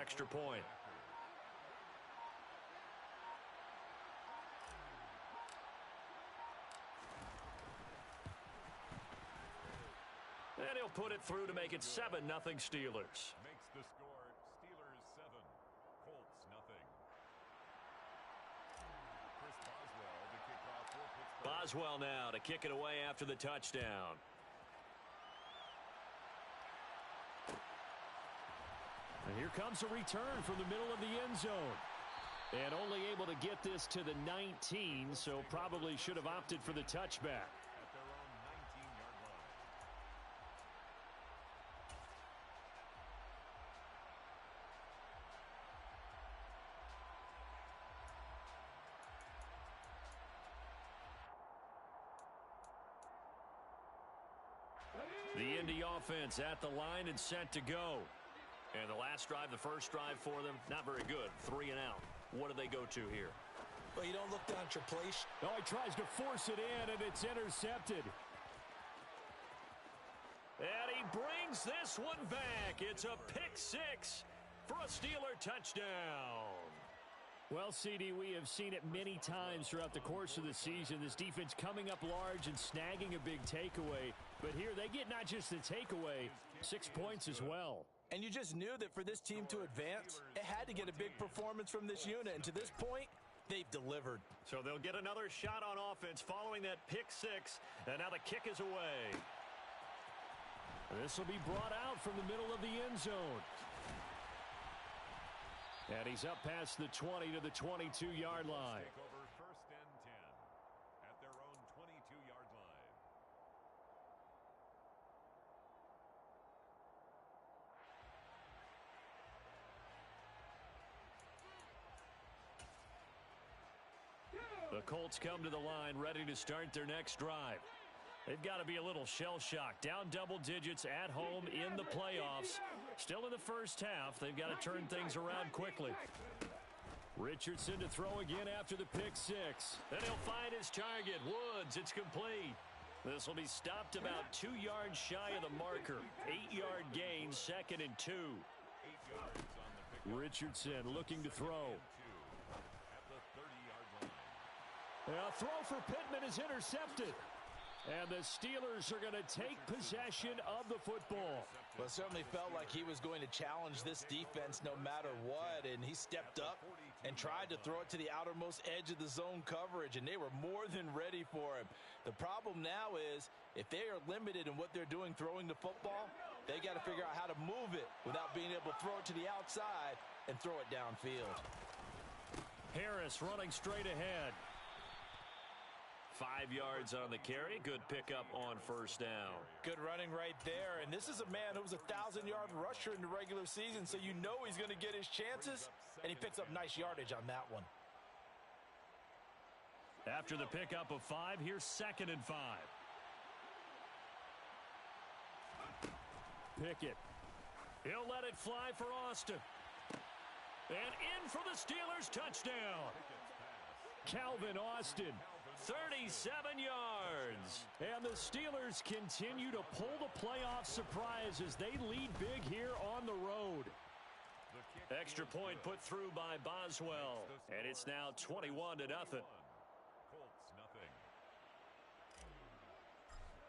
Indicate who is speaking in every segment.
Speaker 1: extra point. And he'll put it through to make it 7-0 Steelers.
Speaker 2: Makes the score Steelers 7, Colts nothing. Chris Boswell to kick off for Pittsburgh.
Speaker 1: Boswell now to kick it away after the touchdown. And here comes a return from the middle of the end zone. And only able to get this to the 19, so probably should have opted for the touchback.
Speaker 2: At their own 19-yard line.
Speaker 1: The Indy offense at the line and set to go. And the last drive, the first drive for them, not very good. 3 and out. What do they go to here?
Speaker 3: Well, you don't look down at your place.
Speaker 1: Oh, he tries to force it in, and it's intercepted. And he brings this one back. It's a pick 6 for a Steeler touchdown. Well, CD, we have seen it many times throughout the course of the season. This defense coming up large and snagging a big takeaway. But here they get not just the takeaway, 6 points as well.
Speaker 3: And you just knew that for this team to advance, it had to get a big performance from this unit. And to this point, they've delivered.
Speaker 1: So they'll get another shot on offense following that pick 6. And now the kick is away. This will be brought out from the middle of the end zone. And he's up past the 20 to the 22-yard line.
Speaker 2: Take over 1st and 10 at their own 22-yard line.
Speaker 1: The Colts come to the line ready to start their next drive. They've got to be a little shell-shocked. Down double digits at home in the playoffs. Still in the first half. They've got to turn things around quickly. Richardson to throw again after the pick 6. Then he'll find his target. Woods, it's complete. This will be stopped about 2 yards shy of the marker. 8-yard gain, 2nd and 2.
Speaker 2: 8 yards on the pickup.
Speaker 1: Richardson looking to throw.
Speaker 2: At the 30-yard line.
Speaker 1: A throw for Pittman is intercepted. And the Steelers are going to take possession of the football.
Speaker 3: Well, it certainly felt like he was going to challenge this defense no matter what, and he stepped up and tried to throw it to the outermost edge of the zone coverage, and they were more than ready for him. The problem now is if they are limited in what they're doing throwing the football, they got to figure out how to move it without being able to throw it to the outside and throw it downfield.
Speaker 1: Harris running straight ahead. 5 yards on the carry. Good pickup on first down.
Speaker 3: Good running right there. And this is a man who was a 1,000-yard rusher in the regular season, so you know he's going to get his chances. And he picks up nice yardage on that one.
Speaker 1: After the pickup of 5, here's 2nd and 5. Pickett. He'll let it fly for Austin. And in for the Steelers touchdown. Calvin Austin. 37 yards. And the Steelers continue to pull the playoff surprise as they lead big here on the road. Extra point put through by Boswell. And it's now 21-0.
Speaker 2: Colts nothing.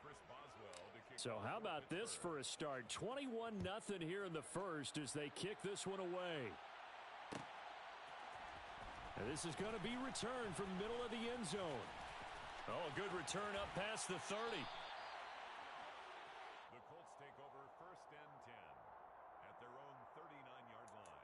Speaker 2: Chris Boswell to kick.
Speaker 1: So how about this for a start? 21-0 here in the first as they kick this one away. And this is going to be returned from the middle of the end zone. Oh, a good return up past the 30.
Speaker 2: The Colts take over 1st and 10 at their own 39-yard line.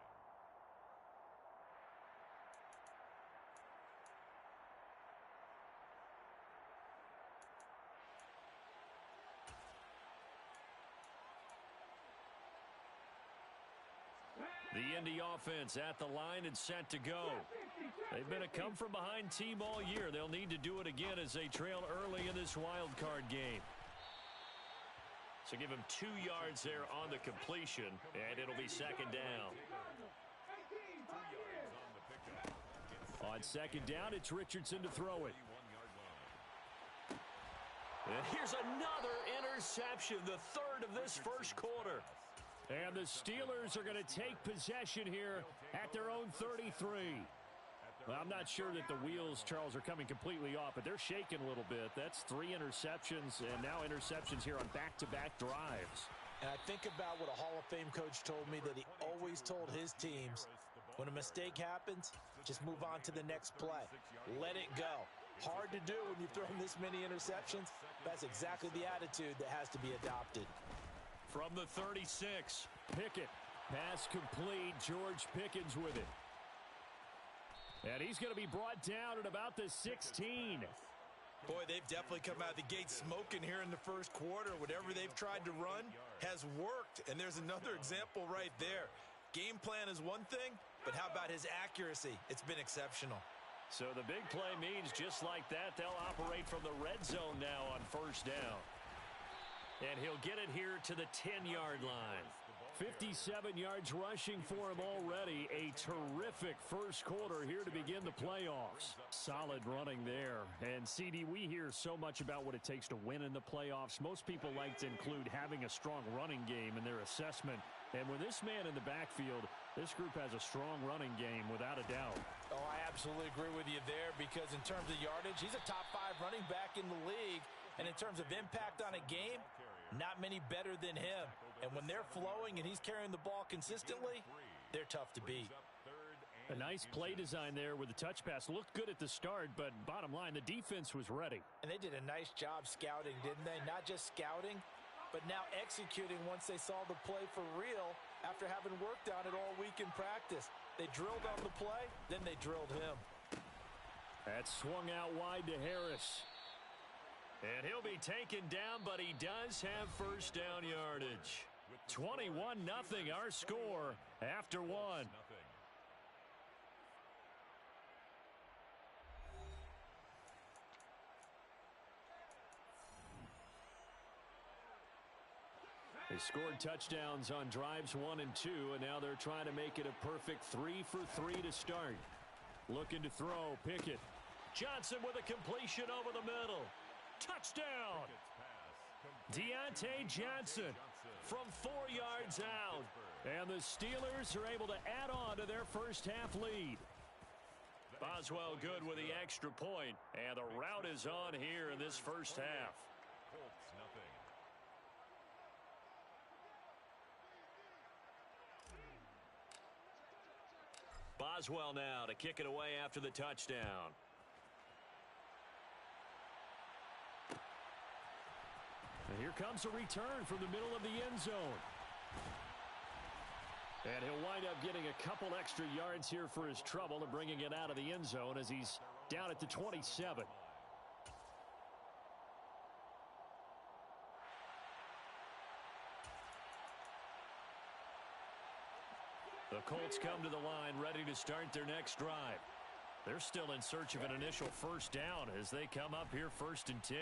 Speaker 1: The Indy offense at the line and set to go. They've been a come-from-behind team all year. They'll need to do it again as they trail early in this wild card game. So give him 2 yards there on the completion, and it'll be 2nd down. On 2nd down, it's Richardson to throw it. And here's another interception, the 3rd of this first quarter. And the Steelers are going to take possession here at their own 33. Well, I'm not sure that the wheels, Charles, are coming completely off, but they're shaking a little bit. That's 3 interceptions, and now interceptions here on back-to-back drives.
Speaker 3: And I think about what a Hall of Fame coach told me that he always told his teams, when a mistake happens, just move on to the next play. Let it go. Hard to do when you've thrown this many interceptions. That's exactly the attitude that has to be adopted.
Speaker 1: From the 36, Pickett. Pass complete. George Pickens with it. And he's going to be brought down at about the 16.
Speaker 3: Boy, they've definitely come out of the gate smoking here in the first quarter. Whatever they've tried to run has worked. And there's another example right there. Game plan is one thing, but how about his accuracy? It's been exceptional.
Speaker 1: So the big play means just like that, they'll operate from the red zone now on first down. And he'll get it here to the 10-yard line. 57 yards rushing for him already. A terrific first quarter here to begin the playoffs. Solid running there. And, CD, we hear so much about what it takes to win in the playoffs. Most people like to include having a strong running game in their assessment. And with this man in the backfield, this group has a strong running game without a doubt.
Speaker 3: Oh, I absolutely agree with you there because in terms of yardage, he's a top 5 running back in the league. And in terms of impact on a game, not many better than him. And when they're flowing and he's carrying the ball consistently, they're tough to beat.
Speaker 1: A nice play design there with the touch pass. Looked good at the start, but bottom line, the defense was ready.
Speaker 3: And they did a nice job scouting, didn't they? Not just scouting, but now executing once they saw the play for real after having worked on it all week in practice. They drilled on the play, then they drilled him.
Speaker 1: That swung out wide to Harris. And he'll be taken down, but he does have first down yardage. 21-0 our score after 1. They scored touchdowns on drives 1 and 2, and now they're trying to make it a perfect 3 for 3 to start. Looking to throw, Pickett. Johnson with a completion over the middle. Touchdown! Deontay Johnson from 4 yards out. And the Steelers are able to add on to their first half lead. Boswell good with the extra point, and the route is on here in this first half.
Speaker 2: Colts nothing.
Speaker 1: Boswell now to kick it away after the touchdown. And here comes a return from the middle of the end zone. And he'll wind up getting a couple extra yards here for his trouble and bringing it out of the end zone as he's down at the 27. The Colts come to the line ready to start their next drive. They're still in search of an initial first down as they come up here 1st and 10.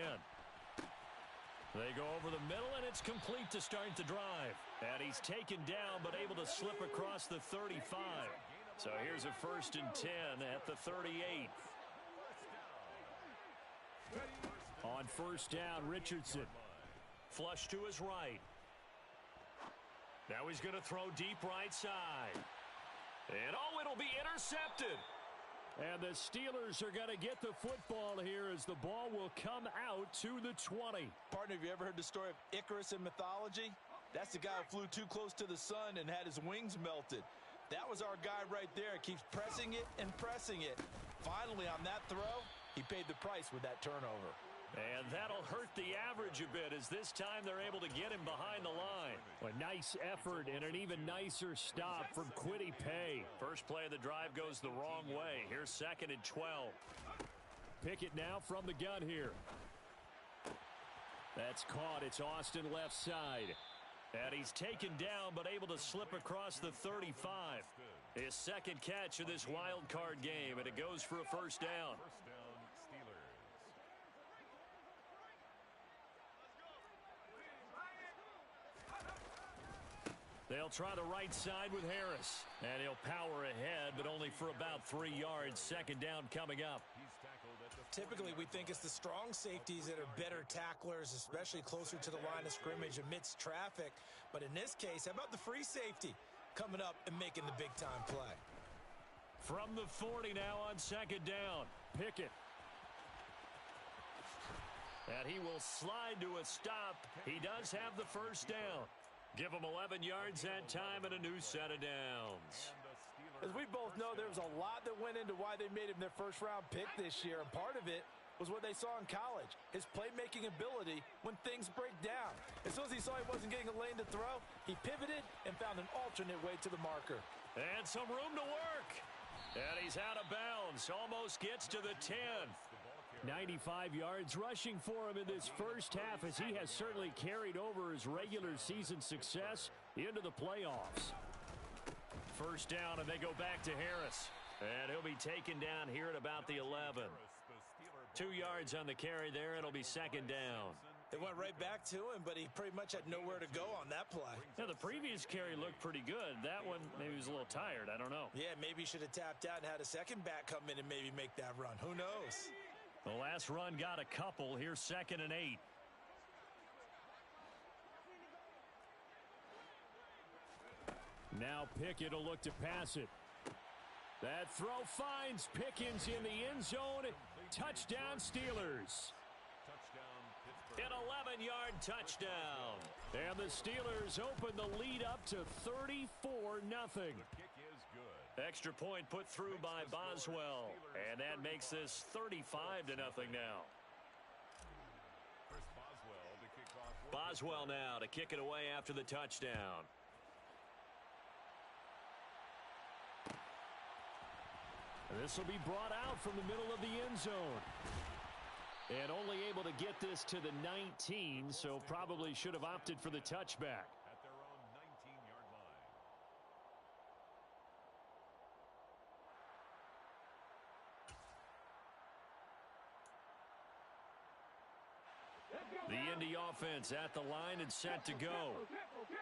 Speaker 1: They go over the middle, and it's complete to start the drive. And he's taken down, but able to slip across the 35. So here's a 1st and 10 at the 38. On first down, Richardson. Flush to his right. Now he's going to throw deep right side. And, oh, it'll be intercepted. And the Steelers are going to get the football here as the ball will come out to the 20.
Speaker 3: Partner, have you ever heard the story of Icarus in mythology? That's the guy who flew too close to the sun and had his wings melted. That was our guy right there. Keeps pressing it and pressing it. Finally, on that throw, he paid the price with that turnover.
Speaker 1: And that'll hurt the average a bit as this time they're able to get him behind the line. A nice effort and an even nicer stop from Kwity Paye. First play of the drive goes the wrong way. Here's 2nd and 12. Pickett now from the gun here. That's caught. It's Austin left side. And he's taken down but able to slip across the 35. His second catch of this wild card game, and it goes for a first down. They'll try the right side with Harris. And he'll power ahead, but only for about 3 yards. Second down coming up.
Speaker 2: He's tackled at the
Speaker 3: Typically, we think it's the strong safeties that are better tacklers, especially closer to the line of scrimmage amidst traffic. But in this case, how about the free safety coming up and making the big-time play?
Speaker 1: From the 40 now on second down, Pickett. And he will slide to a stop. He does have the first down. Give him 11 yards that time and a new set of downs.
Speaker 3: As we both know, there was a lot that went into why they made him their first-round pick this year, and part of it was what they saw in college, his playmaking ability when things break down. As soon as he saw he wasn't getting a lane to throw, he pivoted and found an alternate way to the marker.
Speaker 1: And some room to work. And he's out of bounds, almost gets to the 10. 95 yards rushing for him in this first half, as he has certainly carried over his regular season success into the playoffs. First down, and they go back to Harris. And he'll be taken down here at about the 11. 2 yards on the carry there. It'll be second down.
Speaker 3: They went right back to him, but he pretty much had nowhere to go on that play.
Speaker 1: Yeah, the previous carry looked pretty good. That one, maybe he was a little tired. I don't know.
Speaker 3: Yeah, maybe he should have tapped out and had a second back come in and maybe make that run. Who knows?
Speaker 1: The last run got a couple. Here's 2nd and 8. Now Pickett will look to pass it. That throw finds Pickens in the end zone. Touchdown Steelers. An 11-yard touchdown. And the Steelers open the lead up to 34-0. Extra point put through by Boswell. And that makes this 35-0 now. Boswell now to kick it away after the touchdown. And this will be brought out from the middle of the end zone. And only able to get this to the 19, so probably should have opted for the touchback.
Speaker 2: At their own 19-yard line.
Speaker 1: The Indy offense at the line and set to go.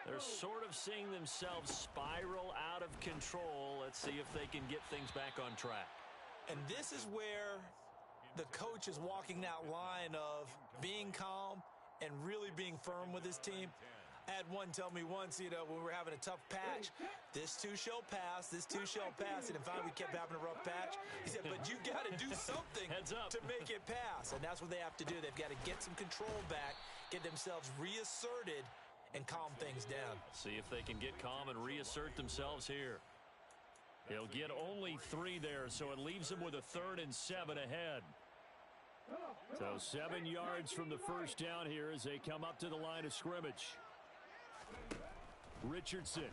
Speaker 1: They're sort of seeing themselves spiral out of control. Let's see if they can get things back on track.
Speaker 3: And this is where the coach is walking that line of being calm and really being firm with his team. I had one tell me once, when we were having a tough patch, this too shall pass, this too shall pass. And then finally we kept having a rough patch. He said, but you got to do something to make it pass. And that's what they have to do. They've got to get some control back, get themselves reasserted, and calm things down.
Speaker 1: See if they can get calm and reassert themselves here. He'll get only 3 there, so it leaves him with a 3rd and 7 ahead. So 7 yards from the first down here as they come up to the line of scrimmage. Richardson.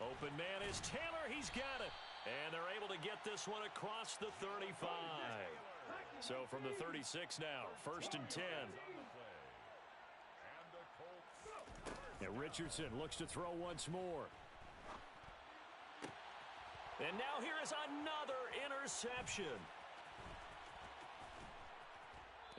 Speaker 1: Open man is Taylor. He's got it. And they're able to get this one across the 35. So from the 36 now, 1st and 10. And Richardson looks to throw once more. And now here is another interception.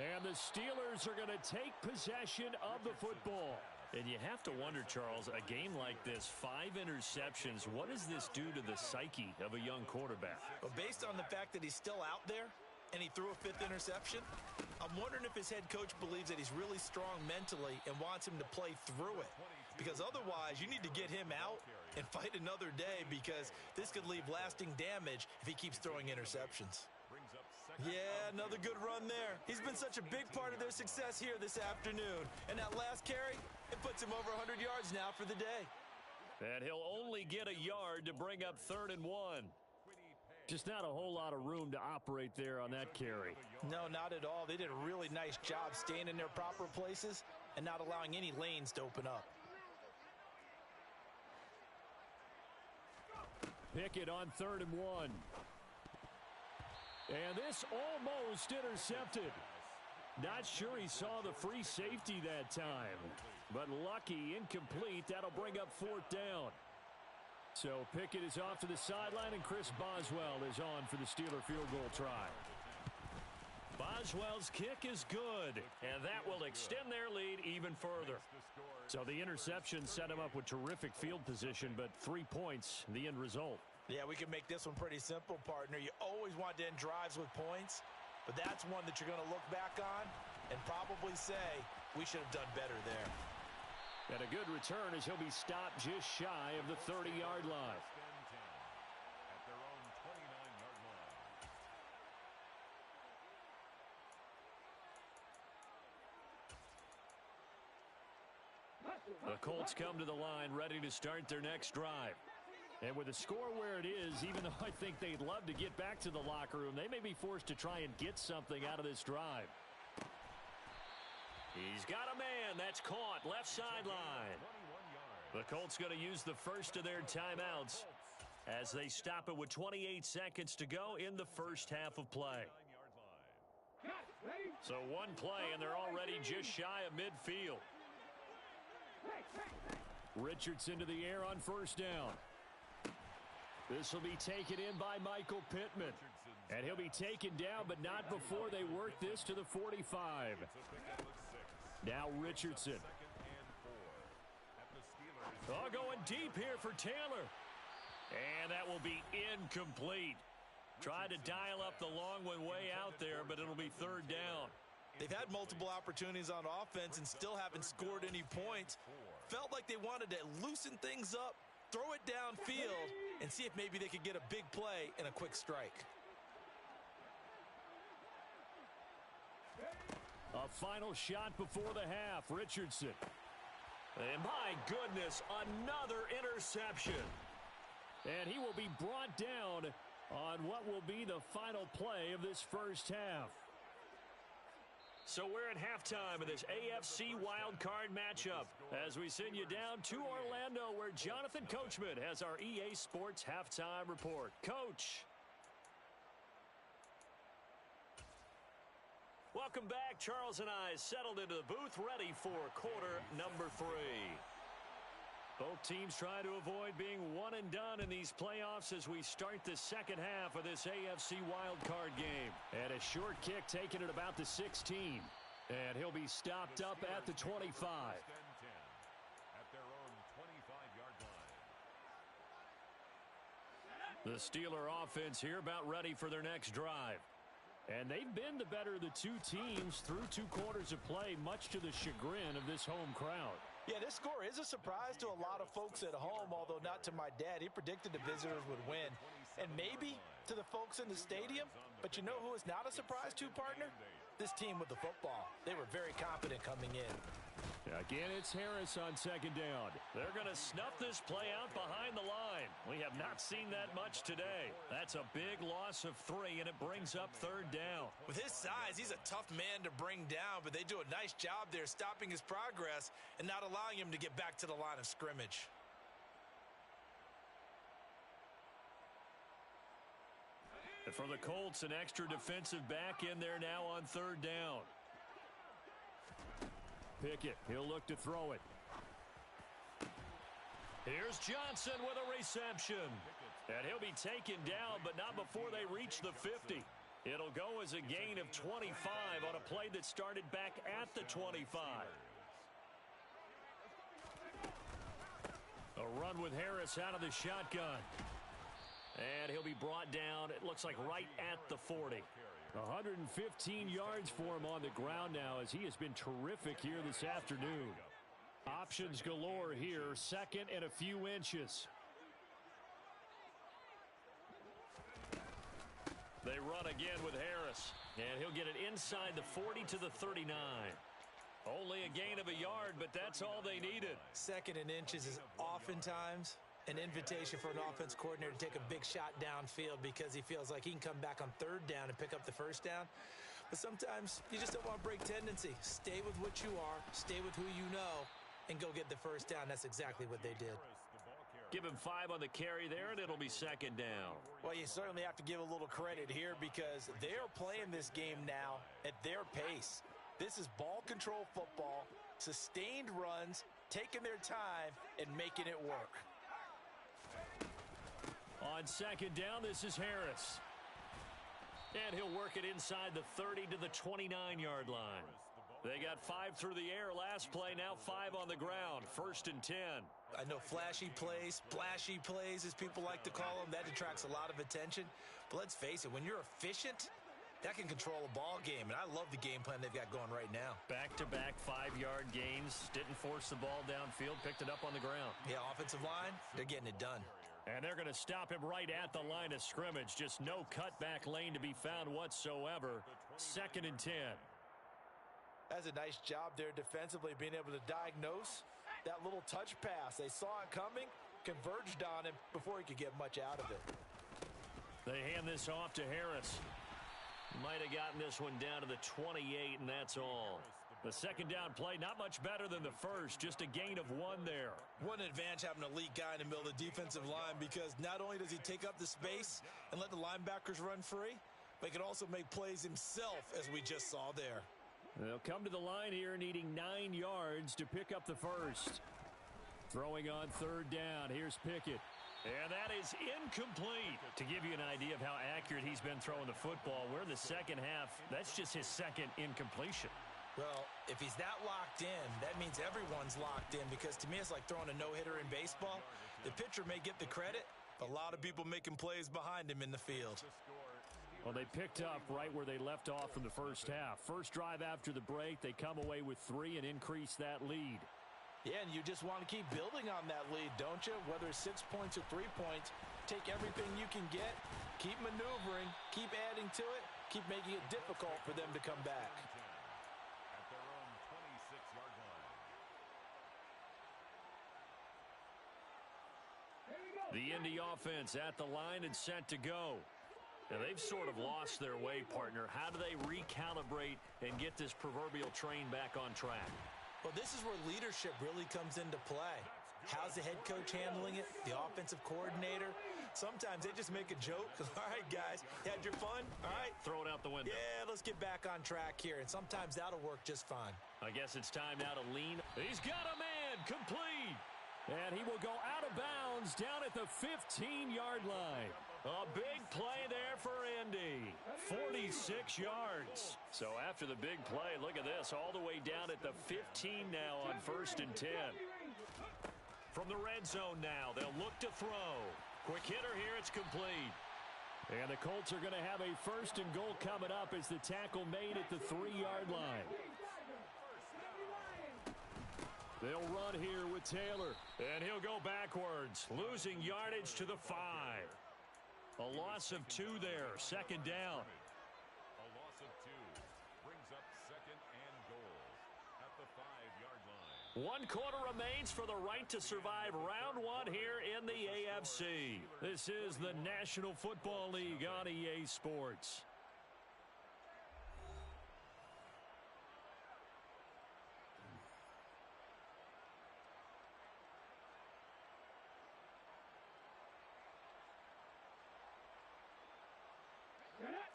Speaker 1: And the Steelers are going to take possession of the football. And you have to wonder, Charles, a game like this, 5 interceptions, what does this do to the psyche of a young quarterback?
Speaker 3: Well, based on the fact that he's still out there and he threw a 5th interception, I'm wondering if his head coach believes that he's really strong mentally and wants him to play through it. Because otherwise, you need to get him out and fight another day, because this could leave lasting damage if he keeps throwing interceptions. Yeah, another good run there. He's been such a big part of their success here this afternoon. And that last carry, it puts him over 100 yards now for the day.
Speaker 1: And he'll only get a yard to bring up 3rd and 1. Just not a whole lot of room to operate there on that carry.
Speaker 3: No, not at all. They did a really nice job staying in their proper places and not allowing any lanes to open up.
Speaker 1: Pickett on 3rd and 1. And this almost intercepted. Not sure he saw the free safety that time. But lucky, incomplete. That'll bring up 4th down. So Pickett is off to the sideline, and Chris Boswell is on for the Steeler field goal try. Boswell's kick is good, and that will extend their lead even further. So the interception set him up with terrific field position, but 3 points, the end result.
Speaker 3: Yeah, we can make this one pretty simple, partner. You always want to end drives with points. But that's one that you're going to look back on and probably say, we should have done better there.
Speaker 1: And a good return as he'll be stopped just shy of the 30-yard line.
Speaker 2: At their own 29-yard line.
Speaker 1: The Colts come to the line ready to start their next drive. And with the score where it is, even though I think they'd love to get back to the locker room, they may be forced to try and get something out of this drive. He's got a man. That's caught. Left sideline. The Colts going to use the first of their timeouts as they stop it with 28 seconds to go in the first half of play. So one play, and they're already just shy of midfield. Richardson to the air on first down. This will be taken in by Michael Pittman. And he'll be taken down, but not before they work this to the 45. Now Richardson. Oh, going deep here for Taylor. And that will be incomplete. Tried to dial up the long one way out there, but it'll be third down.
Speaker 3: They've had multiple opportunities on offense and still haven't scored any points. Felt like they wanted to loosen things up, throw it downfield, and see if maybe they could get a big play and a quick strike.
Speaker 1: A final shot before the half. Richardson. And my goodness, another interception. And he will be brought down on what will be the final play of this first half. So we're at halftime of this AFC wildcard matchup as we send you down to Orlando where Jonathan Coachman has our EA Sports halftime report. Coach. Welcome back. Charles and I settled into the booth ready for quarter number 3. Both teams try to avoid being one and done in these playoffs as we start the second half of this AFC wildcard game. And a short kick taken at about the 16. And he'll be stopped up at the 25.
Speaker 2: At their own 25-yard line.
Speaker 1: The Steeler offense here about ready for their next drive. And they've been the better of the two teams through 2 quarters of play, much to the chagrin of this home crowd.
Speaker 3: Yeah, this score is a surprise to a lot of folks at home, although not to my dad. He predicted the visitors would win. And maybe to the folks in the stadium, but you know who is not a surprise to, partner? This team with the football. They were very confident coming in.
Speaker 1: Again, it's Harris on second down. They're going to snuff this play out behind the line. We have not seen that much today. That's a big loss of 3, and it brings up third down.
Speaker 3: With his size, he's a tough man to bring down, but they do a nice job there stopping his progress and not allowing him to get back to the line of scrimmage.
Speaker 1: And for the Colts, an extra defensive back in there now on third down. Pickett, he'll look to throw it. Here's Johnson with a reception. And he'll be taken down, but not before they reach the 50. It'll go as a gain of 25 on a play that started back at the 25. A run with Harris out of the shotgun. And he'll be brought down, it looks like right at the 40. 115 yards for him on the ground now as he has been terrific here this afternoon. Options galore here, second and a few inches. They run again with Harris, and he'll get it inside the 40 to the 39. Only a gain of a yard, but that's all they needed.
Speaker 3: Second and inches is oftentimes an invitation for an offense coordinator to take a big shot downfield because he feels like he can come back on third down and pick up the first down. But sometimes you just don't want to break tendency. Stay with what you are, stay with who you know, and go get the first down. That's exactly what they did.
Speaker 1: Give him 5 on the carry there, and it'll be second down.
Speaker 3: Well, you certainly have to give a little credit here because they are playing this game now at their pace. This is ball control football, sustained runs, taking their time, and making it work.
Speaker 1: On second down, this is Harris. And he'll work it inside the 30 to the 29-yard line. They got 5 through the air last play, now 5 on the ground. First and 10.
Speaker 3: I know flashy plays, splashy plays, as people like to call them, that attracts a lot of attention. But let's face it, when you're efficient, that can control a ball game, and I love the game plan they've got going right now.
Speaker 1: Back-to-back 5-yard gains. Didn't force the ball downfield. Picked it up on the ground.
Speaker 3: Yeah, offensive line, they're getting it done.
Speaker 1: And they're going to stop him right at the line of scrimmage. Just no cutback lane to be found whatsoever. 2nd and 10.
Speaker 3: That's a nice job there defensively, being able to diagnose that little touch pass. They saw it coming, converged on him before he could get much out of it.
Speaker 1: They hand this off to Harris. Might have gotten this one down to the 28, and that's all. The second down play, not much better than the first, just a gain of 1 there.
Speaker 3: What an advantage having an elite guy in the middle of the defensive line, because not only does he take up the space and let the linebackers run free, but he can also make plays himself, as we just saw there.
Speaker 1: They'll come to the line here needing 9 yards to pick up the first. Throwing on 3rd down, here's Pickett. And that is incomplete. To give you an idea of how accurate he's been throwing the football, we're in the second half. That's just his 2nd incompletion.
Speaker 3: Well, if he's that locked in, that means everyone's locked in, because to me it's like throwing a no-hitter in baseball. The pitcher may get the credit, but a lot of people making plays behind him in the field.
Speaker 1: Well, they picked up right where they left off in the first half. First drive after the break, they come away with 3 and increase that lead.
Speaker 3: Yeah, and you just want to keep building on that lead, don't you? Whether it's 6 points or 3 points, take everything you can get, keep maneuvering, keep adding to it, keep making it difficult for them to come back.
Speaker 2: At their own 26-yard line.
Speaker 1: The Indy offense at the line and set to go. Now, they've sort of lost their way, partner. How do they recalibrate and get this proverbial train back on track?
Speaker 3: Well, this is where leadership really comes into play. How's the head coach handling it? The offensive coordinator? Sometimes they just make a joke. All right, guys, you had your fun? All right.
Speaker 1: Throw it out the window.
Speaker 3: Yeah, let's get back on track here. And sometimes that'll work just fine.
Speaker 1: I guess it's time now to lean. He's got a man, complete. And he will go out of bounds down at the 15-yard line. A big play there for Indy. 46 yards. So after the big play, look at this, all the way down at the 15 now on 1st and 10. From the red zone now, they'll look to throw. Quick hitter here, it's complete. And the Colts are going to have a 1st and goal coming up as the tackle made at the 3-yard line. They'll run here with Taylor, and he'll go backwards, losing yardage to the 5. A loss of 2 there, 2nd down.
Speaker 2: A loss of 2 brings up 2nd and goal at the 5-yard line.
Speaker 1: 1 quarter remains for the right to survive round 1 here in the AFC. This is the National Football League on EA Sports.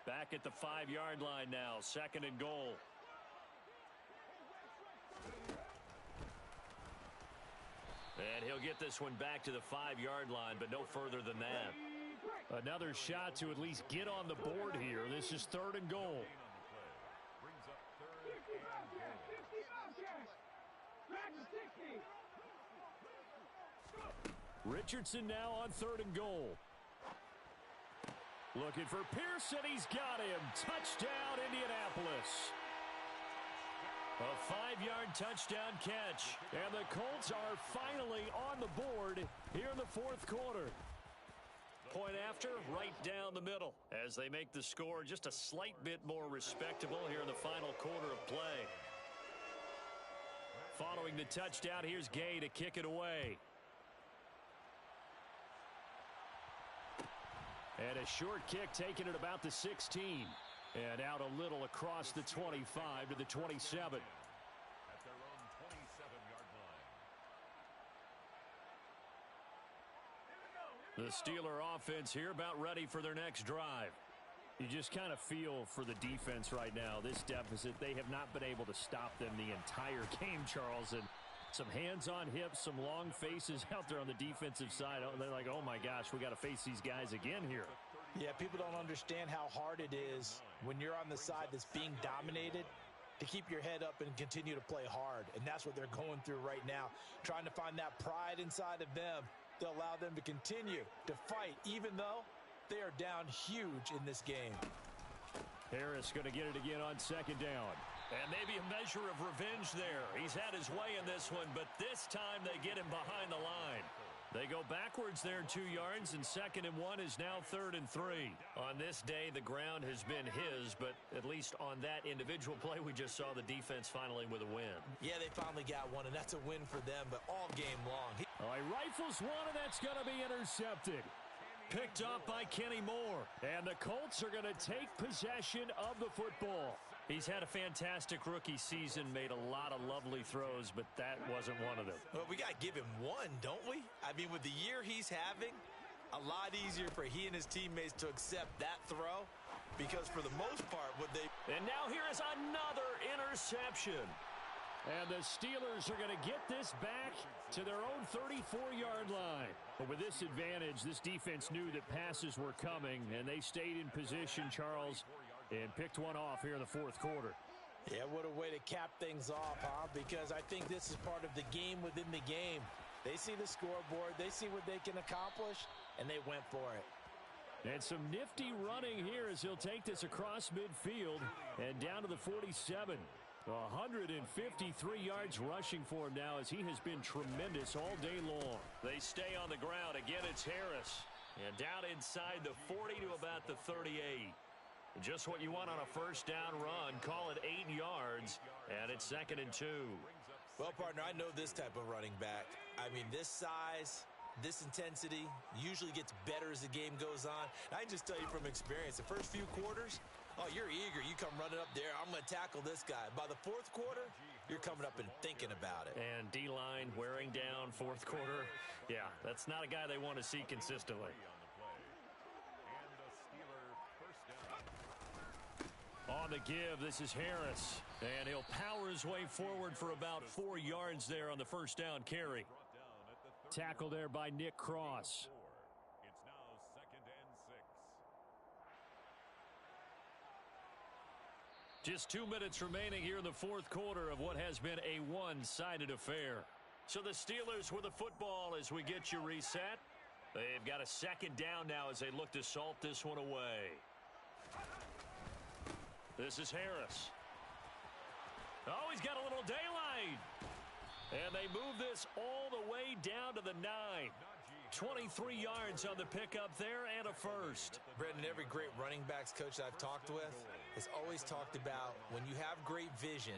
Speaker 1: Back at the 5-yard line now, 2nd and goal. And he'll get this one back to the 5-yard line, but no further than that. Another shot to at least get on the board here. This is 3rd and goal.
Speaker 2: Brings up 3rd and goal.
Speaker 1: Richardson now on 3rd and goal. Looking for Pearson. He's got him. Touchdown, Indianapolis. A 5-yard touchdown catch. And the Colts are finally on the board here in the 4th quarter. Point after, right down the middle as they make the score just a slight bit more respectable here in the final quarter of play. Following the touchdown, here's Gay to kick it away. And a short kick taken at about the 16. And out a little across the 25 to the 27.
Speaker 2: At their own 27-yard line.
Speaker 1: The Steeler offense here about ready for their next drive. You just kind of feel for the defense right now. This deficit, they have not been able to stop them the entire game, Charles. And some hands on hips, some long faces out there on the defensive side. They're like, oh my gosh, we got to face these guys again here.
Speaker 3: Yeah, people don't understand how hard it is when you're on the side that's being dominated to keep your head up and continue to play hard. And that's what they're going through right now, trying to find that pride inside of them to allow them to continue to fight, even though they are down huge in this game.
Speaker 1: Harris going to get it again on second down. And maybe a measure of revenge there. He's had his way in this one, but this time they get him behind the line. They go backwards there 2 yards, and 2nd and 1 is now 3rd and 3. On this day, the ground has been his, but at least on that individual play, we just saw the defense finally with a win.
Speaker 3: Yeah, they finally got one, and that's a win for them, but all game long.
Speaker 1: All right, rifles one, and that's going to be intercepted. Picked off by Kenny Moore, and the Colts are going to take possession of the football. He's had a fantastic rookie season, made a lot of lovely throws, but that wasn't one of them.
Speaker 3: Well, we got to give him one, don't we? I mean, with the year he's having, a lot easier for he and his teammates to accept that throw, because for the most part, what they...
Speaker 1: And now here is another interception. And the Steelers are going to get this back to their own 34-yard line. But with this advantage, this defense knew that passes were coming, and they stayed in position, Charles, and picked one off here in the 4th quarter.
Speaker 3: Yeah, what a way to cap things off, huh? Because I think this is part of the game within the game. They see the scoreboard, they see what they can accomplish, and they went for it.
Speaker 1: And some nifty running here as he'll take this across midfield and down to the 47. 153 yards rushing for him now as he has been tremendous all day long. They stay on the ground. Again, it's Harris. And down inside the 40 to about the 38. Just what you want on a first down run. Call it 8 yards, and it's 2nd and 2.
Speaker 3: Well, partner, I know this type of running back. I mean, this size, this intensity usually gets better as the game goes on. And I can just tell you from experience, the first few quarters, oh, you're eager. You come running up there. I'm going to tackle this guy. By the 4th quarter, you're coming up and thinking about it.
Speaker 1: And D-line wearing down 4th quarter. Yeah, that's not a guy they want to see consistently. On the give, this is Harris. And he'll power his way forward for about 4 yards there on the first down carry. Tackle there by Nick Cross.
Speaker 2: It's now 2nd and 6.
Speaker 1: Just 2 minutes remaining here in the 4th quarter of what has been a one-sided affair. So the Steelers with the football as we get you reset. They've got a 2nd down now as they look to salt this one away. This is Harris. Oh, he's got a little daylight. And they move this all the way down to the 9. 23 yards on the pickup there and a first.
Speaker 3: Brendan, every great running backs coach I've talked with has always talked about when you have great vision,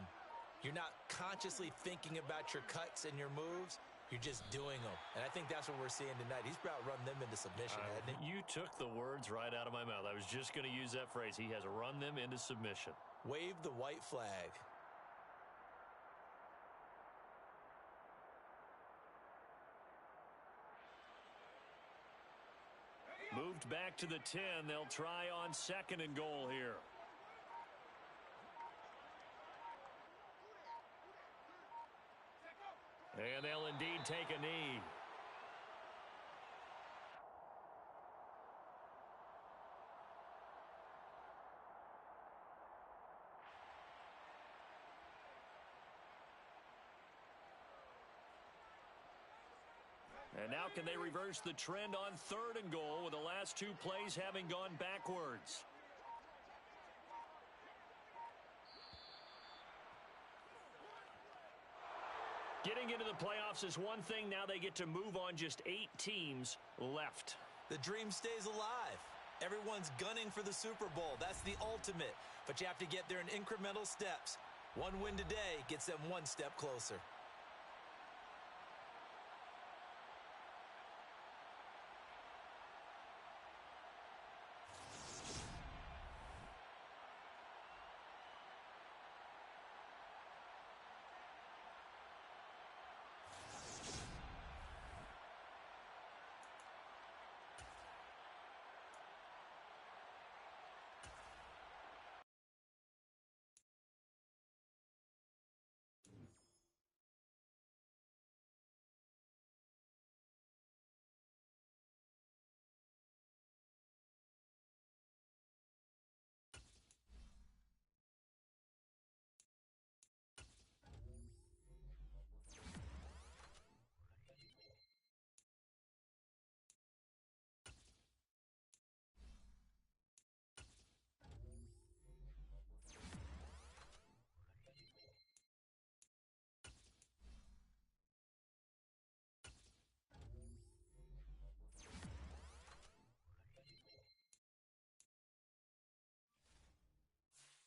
Speaker 3: you're not consciously thinking about your cuts and your moves. You're just doing them. And I think that's what we're seeing tonight. He's about run them into submission, hasn't he?
Speaker 1: You took the words right out of my mouth. I was just going to use that phrase. He has run them into submission.
Speaker 3: Wave the white flag.
Speaker 1: Moved back to the 10. They'll try on 2nd and goal here. And they'll indeed take a knee. And now can they reverse the trend on 3rd and goal with the last 2 plays having gone backwards? Getting into the playoffs is one thing. Now they get to move on. Just 8 teams left.
Speaker 3: The dream stays alive. Everyone's gunning for the Super Bowl. That's the ultimate. But you have to get there in incremental steps. One win today gets them 1 step closer.